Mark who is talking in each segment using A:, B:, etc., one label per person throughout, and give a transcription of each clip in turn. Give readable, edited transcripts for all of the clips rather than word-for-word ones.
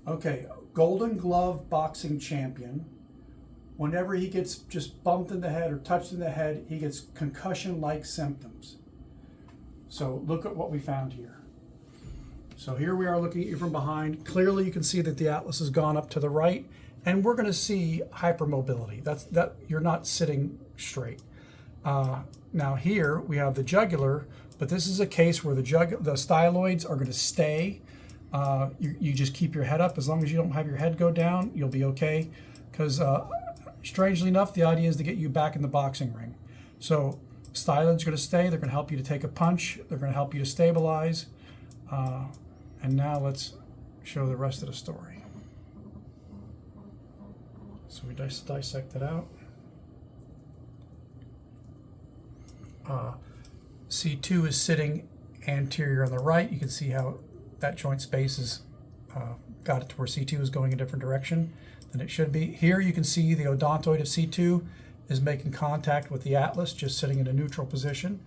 A: Okay, Golden Glove boxing champion. Whenever he gets just bumped in the head or touched in the head, he gets concussion-like symptoms. So look at what we found here. So here we are looking at you from behind. Clearly you can see that the atlas has gone up to the right, and we're going to see hypermobility. That you're not sitting straight. Now here we have the jugular, but this is a case where the styloids are going to stay. You just keep your head up. As long as you don't have your head go down, you'll be okay. Because strangely enough, the idea is to get you back in the boxing ring. So styloids are going to stay. They're going to help you to take a punch. They're going to help you to stabilize. And now let's show the rest of the story. So we dissect it out. C2 is sitting anterior on the right. You can see how that joint space is got it to where C2 is going a different direction than it should be. Here you can see the odontoid of C2 is making contact with the atlas, just sitting in a neutral position.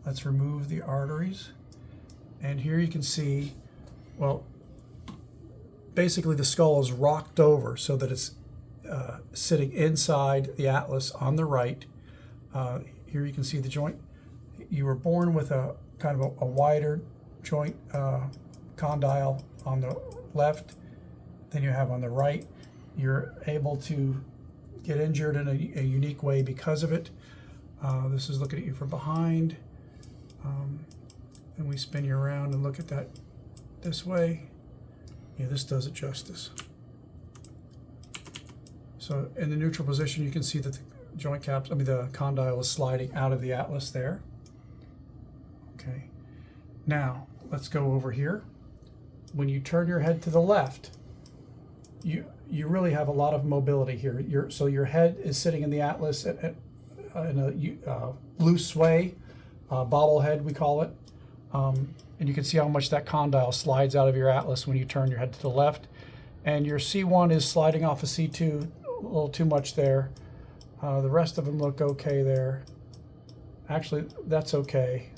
A: Let's remove the arteries. And here you can see, well, basically the skull is rocked over so that it's sitting inside the atlas on the right. Here you can see the joint. You were born with a kind of a wider joint condyle on the left than you have on the right. You're able to get injured in a unique way because of it. This is looking at you from behind. And we spin you around and look at that this way. Yeah, this does it justice. So in the neutral position, you can see that the joint caps, the condyle is sliding out of the atlas there. Okay. Now, let's go over here. When you turn your head to the left, you really have a lot of mobility here. So your head is sitting in the atlas in a loose sway, bobblehead we call it. And you can see how much that condyle slides out of your atlas when you turn your head to the left. And your C1 is sliding off of C2 a little too much there. The rest of them look okay there. Actually, that's okay.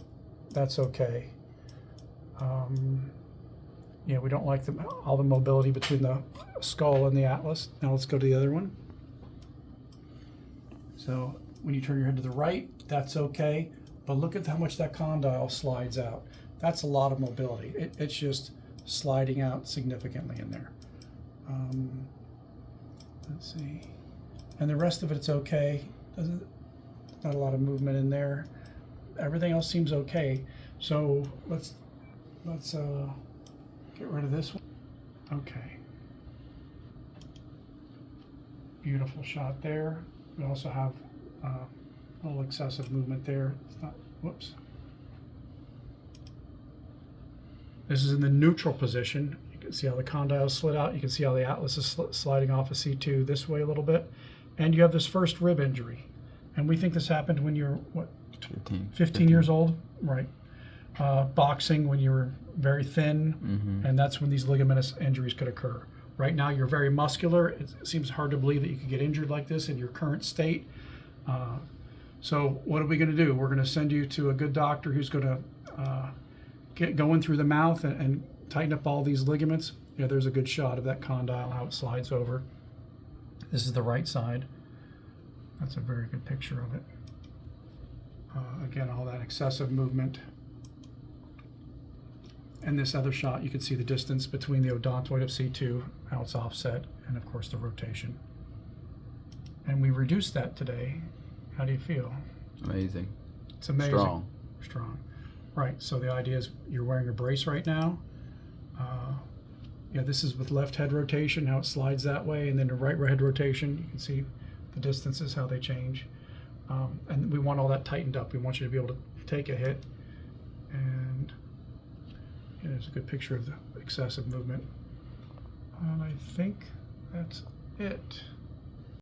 A: That's okay. Yeah, we don't like all the mobility between the skull and the atlas. Now let's go to the other one. So when you turn your head to the right, that's okay. But look at how much that condyle slides out. That's a lot of mobility. It's just sliding out significantly in there. Let's see. And the rest of it's okay. Not a lot of movement in there. Everything else seems okay. So let's get rid of this one. Okay. Beautiful shot there. We also have a little excessive movement there. It's not, whoops. This is in the neutral position. You can see how the condyle slid out. You can see how the atlas is sliding off of C2 this way a little bit. And you have this first rib injury. And we think this happened when you're, what? 15 years old? Right. Boxing when you were very thin, and that's when these ligamentous injuries could occur. Right now you're very muscular. It seems hard to believe that you could get injured like this in your current state. So what are we going to do? We're going to send you to a good doctor who's going to get going through the mouth and tighten up all these ligaments. Yeah, there's a good shot of that condyle, how it slides over. This is the right side. That's a very good picture of it. Again, all that excessive movement. And this other shot, you can see the distance between the odontoid of C2, how it's offset, and of course the rotation. And we reduced that today. How do you feel?
B: Amazing.
A: It's amazing.
B: Strong.
A: Strong. Right, so the idea is you're wearing a brace right now. Yeah, this is with left head rotation, how it slides that way, and then the right head rotation, you can see the distances, how they change. And we want all that tightened up. We want you to be able to take a hit. And there's a good picture of the excessive movement. And I think that's it.